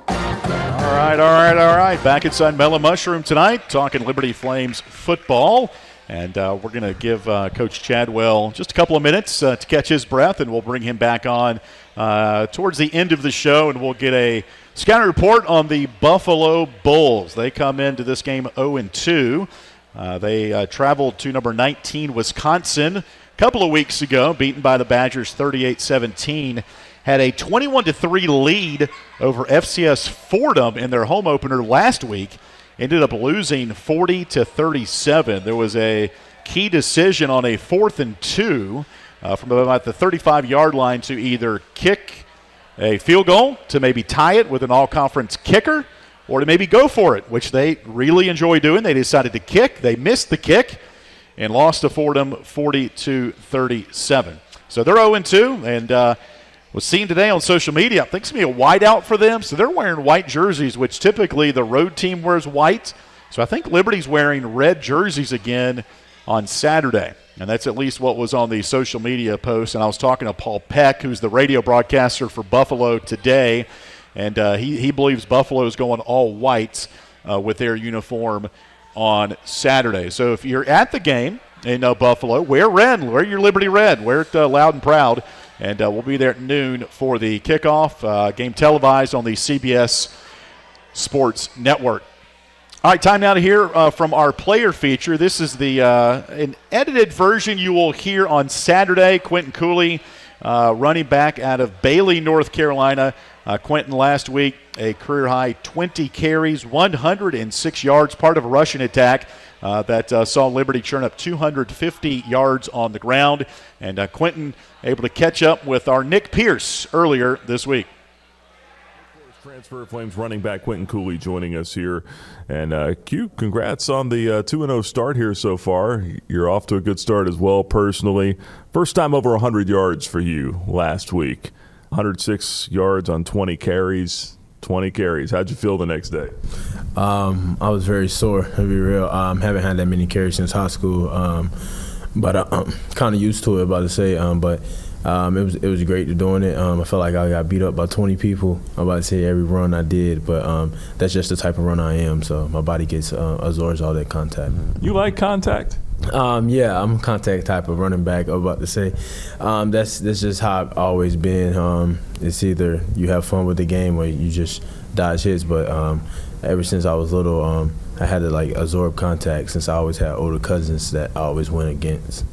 All right. Back inside Mellow Mushroom tonight, talking Liberty Flames football. And we're going to give Coach Chadwell just a couple of minutes to catch his breath, and we'll bring him back on towards the end of the show, and we'll get a scouting report on the Buffalo Bulls. They come into this game 0-2. They traveled to number 19, Wisconsin, a couple of weeks ago, beaten by the Badgers 38-17. Had a 21-3 lead over FCS Fordham in their home opener last week. Ended up losing 40-37. There was a key decision on a 4th and 2 from about the 35-yard line to either kick a field goal to maybe tie it with an all-conference kicker, or to maybe go for it, which they really enjoy doing. They decided to kick. They missed the kick and lost to Fordham 40-37. So they're 0-2, and was seen today on social media. I think it's going to be a whiteout for them. So they're wearing white jerseys, which typically the road team wears white. So I think Liberty's wearing red jerseys again on Saturday. And that's at least what was on the social media post. And I was talking to Paul Peck, who's the radio broadcaster for Buffalo today. And he believes Buffalo is going all whites with their uniform on Saturday. So if you're at the game in Buffalo, wear red. Wear your Liberty red. Wear it loud and proud. And we'll be there at noon for the kickoff. Game televised on the CBS Sports Network. All right, time now to hear from our player feature. This is the an edited version you will hear on Saturday. Quentin Cooley running back out of Bailey, North Carolina. Quentin last week, a career-high 20 carries, 106 yards, part of a rushing attack that saw Liberty churn up 250 yards on the ground. And Quentin able to catch up with our Nick Pierce earlier this week. Transfer Flames running back Quentin Cooley joining us here. And Q, congrats on the 2-0 start here so far. You're off to a good start as well personally. First time over 100 yards for you last week. 106 yards on 20 carries. 20 carries. How'd you feel the next day? I was very sore, to be real. Haven't had that many carries since high school, but I'm kind of used to it, about to say. It was great doing it. I felt like I got beat up by 20 people. I'm about to say every run I did, but that's just the type of runner I am. So my body gets absorbs all that contact. You like contact? Yeah, I'm a contact type of running back. I'm about to say that's just how I've always been. It's either you have fun with the game or you just dodge hits. But ever since I was little, I had to like absorb contact since I always had older cousins that I always went against.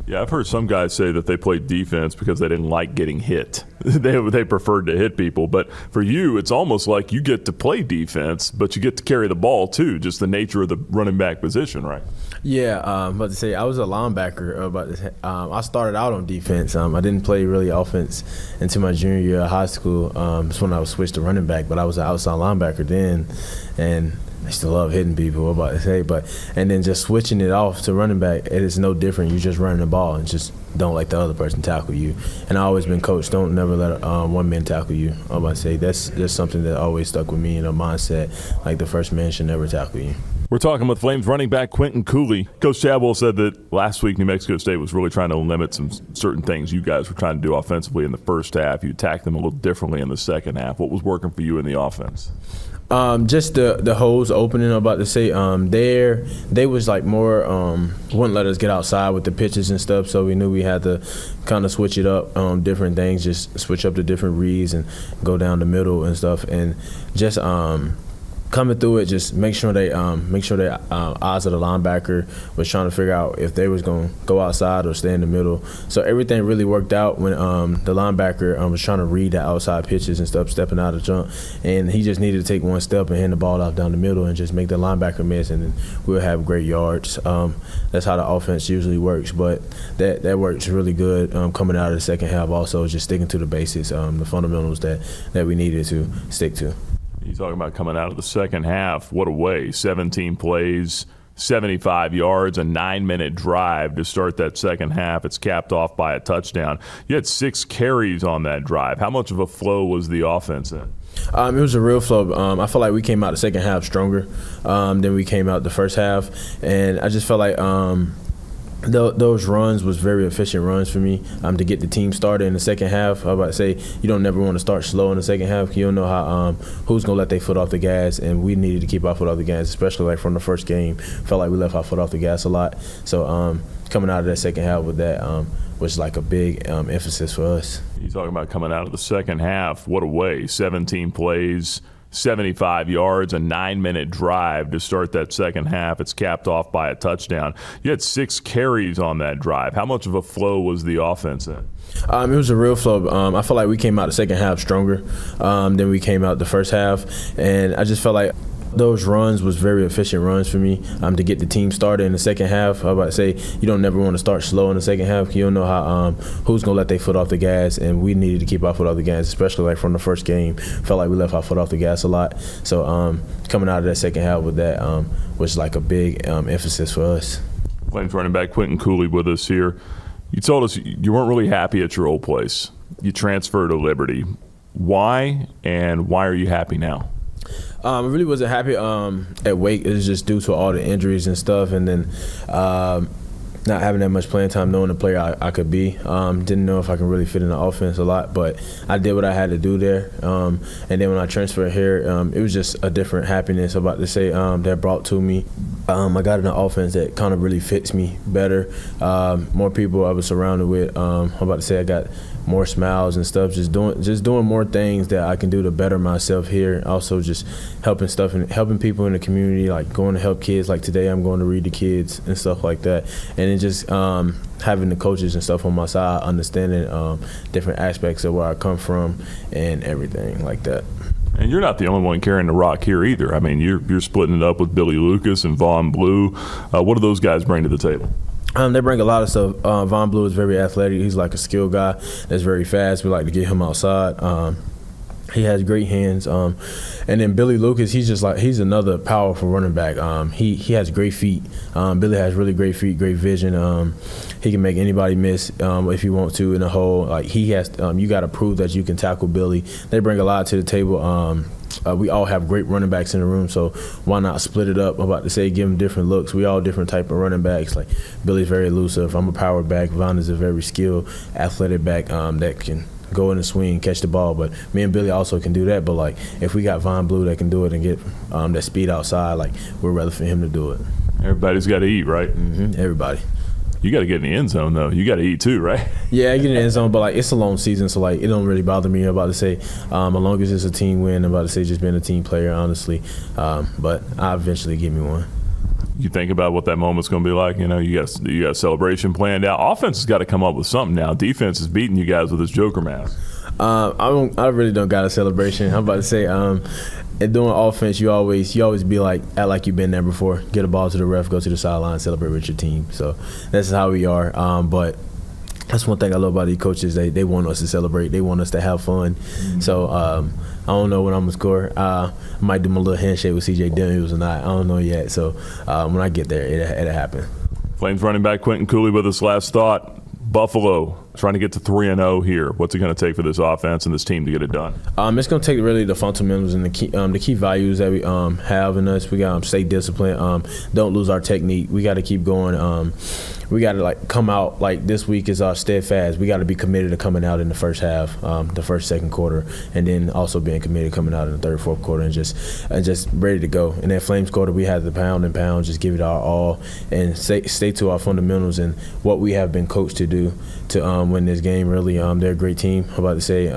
Yeah, I've heard some guys say that they played defense because they didn't like getting hit. They preferred to hit people. But for you, it's almost like you get to play defense, but you get to carry the ball too, just the nature of the running back position, right? Yeah, I'm about to say I was a linebacker. I started out on defense. I didn't play really offense until my junior year of high school. That's when I was switched to running back, but I was an outside linebacker then. And I still love hitting people, I'm about to say, and then just switching it off to running back, it is no different. You just running the ball and just don't let the other person tackle you. And I've always been coached, don't never let one man tackle you. I'm about to say that's something that always stuck with me in a mindset, like the first man should never tackle you. We're talking with Flames running back Quentin Cooley. Coach Chadwell said that last week New Mexico State was really trying to limit some certain things you guys were trying to do offensively in the first half. You attacked them a little differently in the second half. What was working for you in the offense? Just the holes opening. I'm about to say they was like more wouldn't let us get outside with the pitches and stuff, so we knew we had to kind of switch it up on different things, just switch up to different reads and go down the middle and stuff, and just coming through it, just make sure they eyes of the linebacker was trying to figure out if they was going to go outside or stay in the middle. So everything really worked out when the linebacker was trying to read the outside pitches and stuff, stepping out of jump, and he just needed to take one step and hand the ball off down the middle and just make the linebacker miss, and then we'll have great yards. That's how the offense usually works, but that works really good coming out of the second half. Also, just sticking to the basics, the fundamentals that we needed to stick to. You talking about coming out of the second half, what a way. 17 plays, 75 yards, a 9-minute drive to start that second half. It's capped off by a touchdown. You had 6 carries on that drive. How much of a flow was the offense in? It was a real flow. I felt like we came out the second half stronger than we came out the first half. And I just felt like those runs was very efficient runs for me to get the team started in the second half. I was about to say, you don't never want to start slow in the second half. You don't know how who's going to let their foot off the gas, and we needed to keep our foot off the gas, especially like from the first game. Felt like we left our foot off the gas a lot. So coming out of that second half with that was like a big emphasis for us. You talking about coming out of the second half, what a way. 17 plays, 75 yards, a 9-minute drive to start that second half. It's capped off by a touchdown. You had 6 carries on that drive. How much of a flow was the offense in? It was a real flow. I felt like we came out the second half stronger than we came out the first half. And I just felt like those runs was very efficient runs for me to get the team started in the second half. I was about to say, you don't never want to start slow in the second half. You don't know how who's going to let their foot off the gas, and we needed to keep our foot off the gas, especially like from the first game. Felt like we left our foot off the gas a lot. So coming out of that second half with that was like a big emphasis for us. Flames running back Quentin Cooley with us here. You told us you weren't really happy at your old place. You transferred to Liberty. Why, and why are you happy now? I really wasn't happy at Wake. It was just due to all the injuries and stuff, and then not having that much playing time, knowing the player I could be. Didn't know if I could really fit in the offense a lot, but I did what I had to do there. And then when I transferred here, it was just a different happiness, about to say, that brought to me. I got in an offense that kind of really fits me better. More people I was surrounded with. I'm about to say I got more smiles and stuff. Just doing more things that I can do to better myself here. Also, just helping people in the community, like going to help kids. Like today, I'm going to read to kids and stuff like that. And then just having the coaches and stuff on my side, understanding different aspects of where I come from and everything like that. And you're not the only one carrying the rock here either. I mean, you're splitting it up with Billy Lucas and Vaughn Blue. What do those guys bring to the table? They bring a lot of stuff. Vaughn Blue is very athletic. He's like a skill guy that's very fast. We like to get him outside. He has great hands. And then Billy Lucas, he's another powerful running back. He has great feet. Billy has really great feet, great vision. He can make anybody miss if he wants to in a hole. Like he has, you got to prove that you can tackle Billy. They bring a lot to the table. We all have great running backs in the room, so why not split it up? I'm about to say give them different looks. We all different type of running backs. Like Billy's very elusive. I'm a power back. Von is a very skilled, athletic back that can go in the swing, catch the ball. But me and Billy also can do that. But like if we got Von Blue that can do it and get that speed outside, like we'd rather for him to do it. Everybody's got to eat, right? Mm-hmm. Everybody. You got to get in the end zone, though. You got to eat too, right? Yeah, I get in the end zone, but like it's a long season, so like it don't really bother me. I'm about to say, as long as it's a team win, I'm about to say just being a team player, honestly. But I eventually give me one. You think about what that moment's going to be like. You know, you got a celebration planned out. Offense has got to come up with something now. Defense is beating you guys with this Joker mask. I really don't got a celebration. I'm about to say, and doing offense, you always be like, act like you've been there before. Get a ball to the ref, go to the sideline, celebrate with your team. So that's how we are. But that's one thing I love about these coaches. They want us to celebrate. They want us to have fun. Mm-hmm. So I don't know when I'm gonna score. I might do my little handshake with C.J. Daniels or not. I don't know yet. So when I get there, it'll happen. Flames running back Quentin Cooley with us. Last thought. Buffalo trying to get to 3-0 here. What's it going to take for this offense and this team to get it done? It's going to take really the fundamentals and the key values that we have in us. We got to stay disciplined. Don't lose our technique. We got to keep going. We got to come out like this week is our steadfast. We got to be committed to coming out in the first half, the first, second quarter, and then also being committed coming out in the third, fourth quarter, and just ready to go. In that Flames quarter, we had the pound and pound, just give it our all, and stay to our fundamentals and what we have been coached to do to win this game. Really, they're a great team. I'm about to say.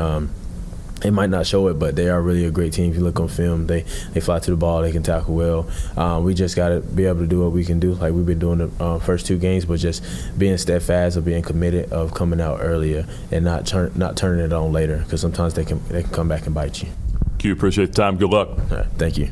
They might not show it, but they are really a great team. If you look on film, they fly to the ball, they can tackle well. We just got to be able to do what we can do, like we've been doing the first two games, but just being steadfast of being committed of coming out earlier and not turning it on later, because sometimes they can come back and bite you. Q, appreciate the time. Good luck. All right, thank you.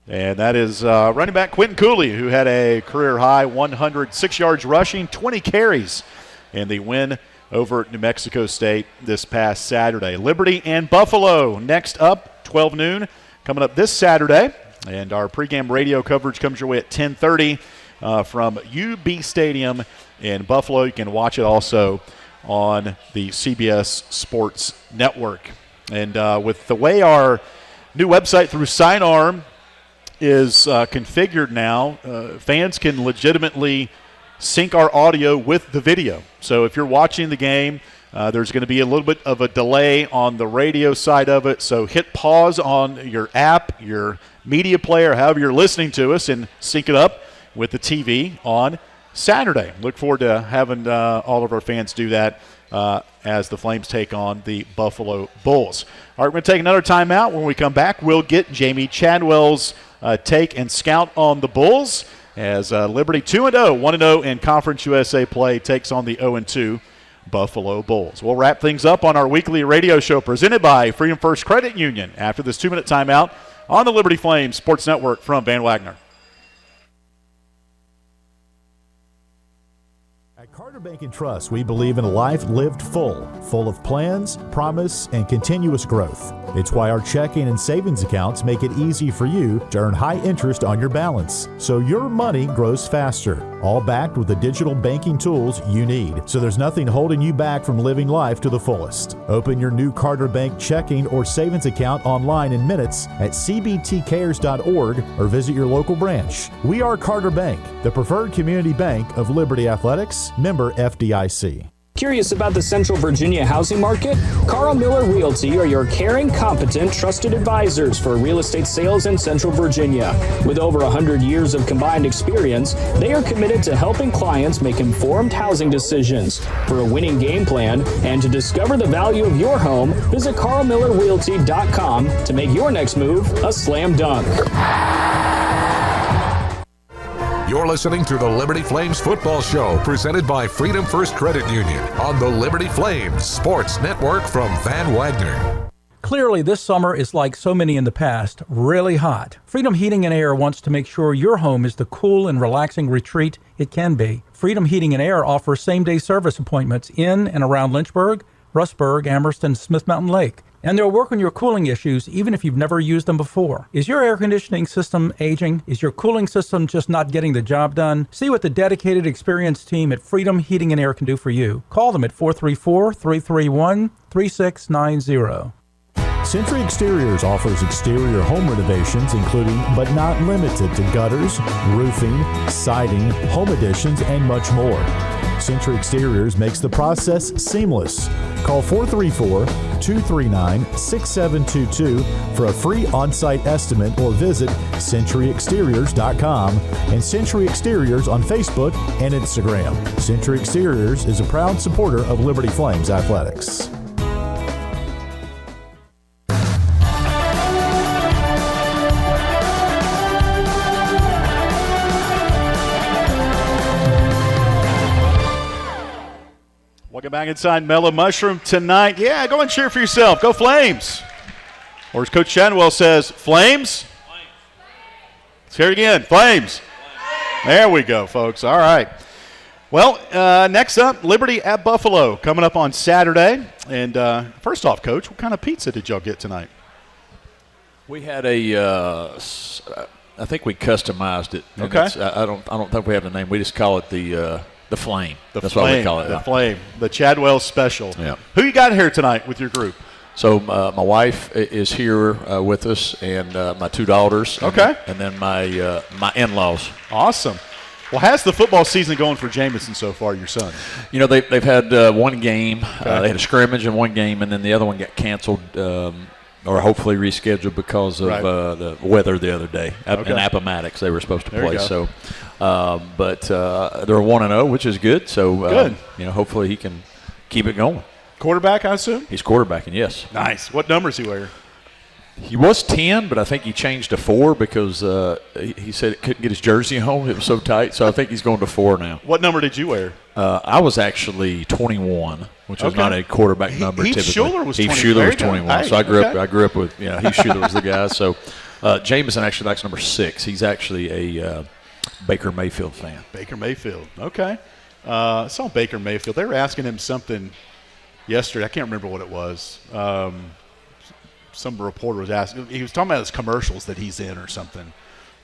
And that is running back Quentin Cooley, who had a career-high 106 yards rushing, 20 carries in the win over New Mexico State this past Saturday. Liberty and Buffalo next up, 12 noon, coming up this Saturday. And our pregame radio coverage comes your way at 10:30 from UB Stadium in Buffalo. You can watch it also on the CBS Sports Network. And with the way our new website through SignArm is configured now, fans can legitimately sync our audio with the video. So if you're watching the game, there's going to be a little bit of a delay on the radio side of it. So hit pause on your app, your media player, however you're listening to us, and sync it up with the TV on Saturday. Look forward to having all of our fans do that as the Flames take on the Buffalo Bulls. All right, we're going to take another timeout. When we come back, we'll get Jamey Chadwell's take and scout on the Bulls as Liberty 2-0, 1-0 in Conference USA play takes on the 0-2 Buffalo Bulls. We'll wrap things up on our weekly radio show presented by Freedom First Credit Union after this 2-minute timeout on the Liberty Flames Sports Network from Van Wagner. At Carter Bank and Trust, we believe in a life lived full of plans, promise, and continuous growth. It's why our checking and savings accounts make it easy for you to earn high interest on your balance, so your money grows faster, all backed with the digital banking tools you need, so there's nothing holding you back from living life to the fullest. Open your new Carter Bank checking or savings account online in minutes at cbtcares.org or visit your local branch. We are Carter Bank, the preferred community bank of Liberty Athletics, member FDIC. Curious about the Central Virginia housing market? Carl Miller Realty are your caring, competent, trusted advisors for real estate sales in Central Virginia. With over 100 years of combined experience, they are committed to helping clients make informed housing decisions. For a winning game plan and to discover the value of your home, visit carlmillerrealty.com to make your next move a slam dunk. You're listening to the Liberty Flames Football Show, presented by Freedom First Credit Union on the Liberty Flames Sports Network from Van Wagner. Clearly, this summer is like so many in the past, really hot. Freedom Heating and Air wants to make sure your home is the cool and relaxing retreat it can be. Freedom Heating and Air offers same-day service appointments in and around Lynchburg, Rustburg, Amherst, and Smith Mountain Lake. And they'll work on your cooling issues even if you've never used them before. Is your air conditioning system aging? Is your cooling system just not getting the job done? See what the dedicated, experienced team at Freedom Heating and Air can do for you. Call them at 434-331-3690. Century Exteriors offers exterior home renovations, including but not limited to gutters, roofing, siding, home additions, and much more. Century Exteriors makes the process seamless. Call 434-239-6722 for a free on-site estimate or visit centuryexteriors.com and Century Exteriors on Facebook and Instagram. Century Exteriors is a proud supporter of Liberty Flames Athletics. Welcome back inside Mellow Mushroom tonight. Yeah, go and cheer for yourself. Go Flames. Or as Coach Chadwell says, Flames? Let's hear it again. Flames. There we go, folks. All right. Well, next up, Liberty at Buffalo coming up on Saturday. And first off, Coach, what kind of pizza did y'all get tonight? We had a I think we customized it. Okay. I don't think we have the name. We just call it the Flame. That's Flame, what we call it. The Flame. The Chadwell Special. Yeah. Who you got here tonight with your group? So my wife is here with us, and my two daughters. Okay. And then my in-laws. Awesome. Well, how's the football season going for Jamison so far, your son? You know, they've had one game. Okay. They had a scrimmage in one game, and then the other one got canceled or hopefully rescheduled because of the weather the other day. Okay. In Appomattox, they were supposed to play. So, but they're 1-0, which is good. So, good. You know, hopefully he can keep it going. Quarterback, I assume? He's quarterbacking, yes. Nice. What numbers he wear? He was 10, but I think he changed to 4 because he said he couldn't get his jersey home. It was so tight. So I think he's going to 4 now. What number did you wear? I was actually 21, which is not a quarterback number Heath typically. Schuler was 21. Heath Schuler was 21. Hey, so I grew up with Heath Schuler was the guy. So Jamison actually likes number 6. He's actually a Baker Mayfield fan. Baker Mayfield. Okay. I saw Baker Mayfield. They were asking him something yesterday. I can't remember what it was. Some reporter was asking. He was talking about his commercials that he's in or something.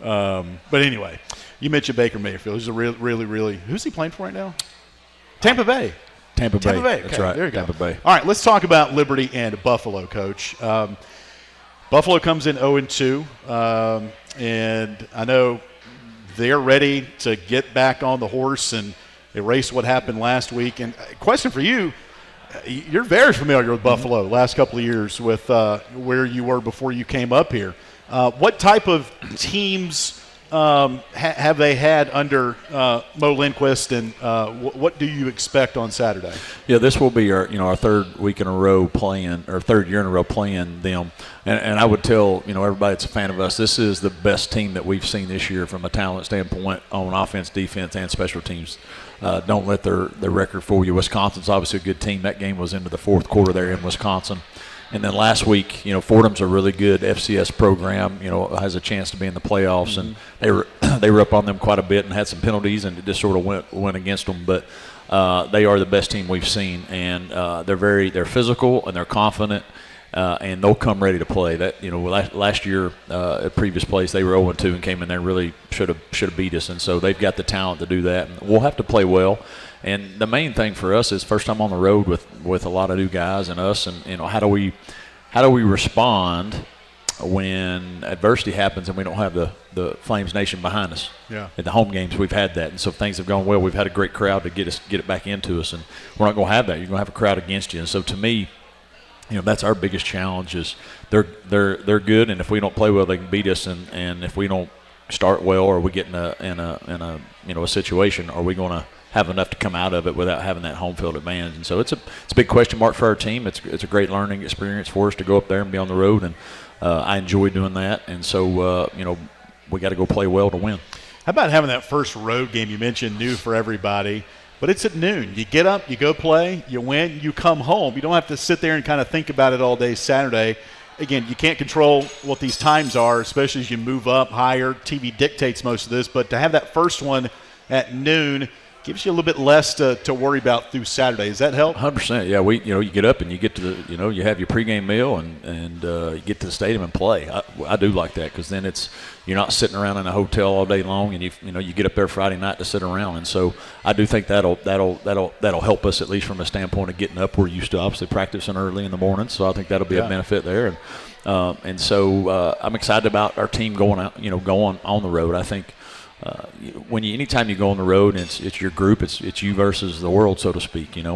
But anyway, you mentioned Baker Mayfield. He's a really. Who's he playing for right now? Tampa Bay. Tampa Bay. Okay, That's right. There you go. Tampa Bay. All right, let's talk about Liberty and Buffalo, Coach. Buffalo comes in 0-2, and I know they're ready to get back on the horse and erase what happened last week. And a question for you. You're very familiar with Buffalo last couple of years with where you were before you came up here. What type of teams have they had under Mo Lindquist, and what do you expect on Saturday? Yeah, this will be our third week in a row playing, or third year in a row playing them. And I would tell everybody that's a fan of us, this is the best team that we've seen this year from a talent standpoint on offense, defense, and special teams. Don't let their record fool you. Wisconsin's obviously a good team. That game was into the fourth quarter there in Wisconsin. And then last week, Fordham's a really good FCS program, has a chance to be in the playoffs. And they were up on them quite a bit and had some penalties, and it just sort of went against them. But they are the best team we've seen. And they're physical and they're confident. And they'll come ready to play. That last year at previous place they were 0-2 and came in there and really should have beat us. And so they've got the talent to do that. And we'll have to play well. And the main thing for us is first time on the road with a lot of new guys and us. And how do we respond when adversity happens and we don't have the Flames Nation behind us. Yeah. At the home games, we've had that. And so things have gone well. We've had a great crowd to get it back into us. And we're not going to have that. You're going to have a crowd against you. And so to me, that's our biggest challenge is they're good. And if we don't play well, they can beat us. And if we don't start well or we get in a situation, are we going to have enough to come out of it without having that home field advantage? And so it's a big question mark for our team. It's a great learning experience for us to go up there and be on the road. And I enjoy doing that, and so we got to go play well to win. How about having that first road game you mentioned, new for everybody, but it's at noon. You get up, you go play, you win, you come home. You don't have to sit there and kind of think about it all day Saturday. Again, you can't control what these times are, especially as you move up higher. TV dictates most of this, but to have that first one at noon gives you a little bit less to worry about through Saturday. Does that help? 100%. Yeah, you get up and you get to you have your pregame meal and you get to the stadium and play. I do like that because then you're not sitting around in a hotel all day long, and you get up there Friday night to sit around. And so I do think that'll help us, at least from a standpoint of getting up. We're used to obviously practicing early in the morning, so I think that'll be a benefit there. And so I'm excited about our team going out, going on the road. I think. Anytime you go on the road and it's your group, it's you versus the world, so to speak, and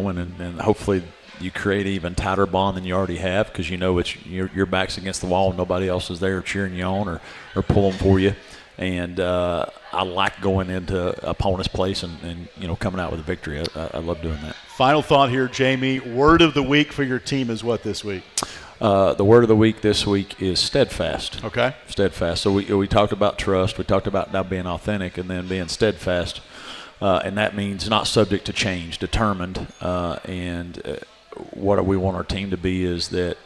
hopefully you create an even tighter bond than you already have because it's your back's against the wall and nobody else is there cheering you on or pulling for you. And I like going into opponent's place and coming out with a victory. I love doing that. Final thought here, Jamey. Word of the week for your team is what this week? The word of the week this week is steadfast. Okay. Steadfast. So we talked about trust. We talked about now being authentic and then being steadfast. And that means not subject to change, determined. What we want our team to be is that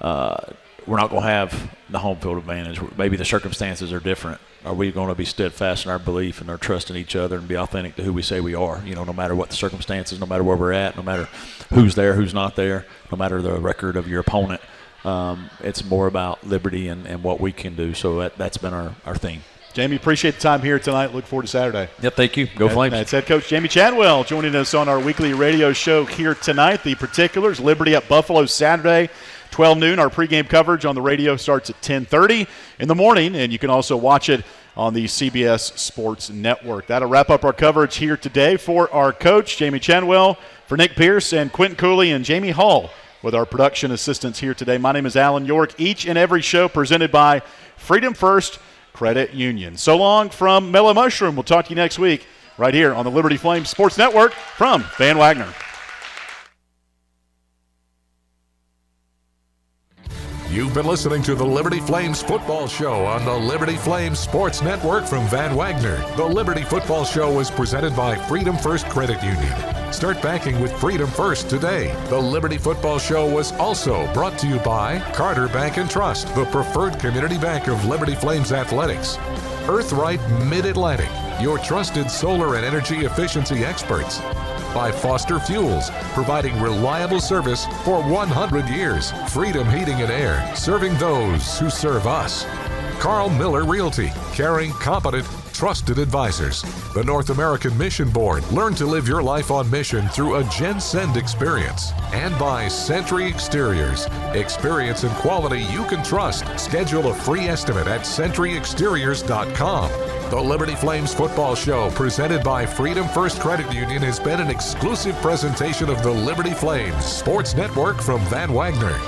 we're not going to have the home field advantage. Maybe the circumstances are different. Are we going to be steadfast in our belief and our trust in each other and be authentic to who we say we are? No matter what the circumstances, no matter where we're at, no matter who's there, who's not there, no matter the record of your opponent. It's more about liberty and what we can do. So that's been our theme. Jamey, appreciate the time here tonight. Look forward to Saturday. Yep, thank you. Go Flames. That's head coach Jamey Chadwell joining us on our weekly radio show here tonight. The particulars, Liberty at Buffalo Saturday, 12 noon. Our pregame coverage on the radio starts at 10:30 in the morning, and you can also watch it on the CBS Sports Network. That'll wrap up our coverage here today for our coach, Jamey Chadwell, for Nick Pierce and Quentin Cooley and Jamie Hall with our production assistants here today. My name is Alan York. Each and every show presented by Freedom First Credit Union. So long from Mellow Mushroom. We'll talk to you next week right here on the Liberty Flames Sports Network from Van Wagner. You've been listening to the Liberty Flames Football Show on the Liberty Flames Sports Network from Van Wagner. The Liberty Football Show is presented by Freedom First Credit Union. Start banking with Freedom First today. The Liberty Football Show was also brought to you by Carter Bank and Trust, the preferred community bank of Liberty Flames Athletics. Earthright Mid-Atlantic, your trusted solar and energy efficiency experts. By Foster Fuels, providing reliable service for 100 years. Freedom Heating and Air, serving those who serve us. Carl Miller Realty, caring, competent, trusted advisors. The North American Mission Board, learn to live your life on mission through a Gen-Send experience. And by Sentry Exteriors, experience and quality you can trust. Schedule a free estimate at sentryexteriors.com. The Liberty Flames Football Show, presented by Freedom First Credit Union, has been an exclusive presentation of the Liberty Flames Sports Network from Van Wagner.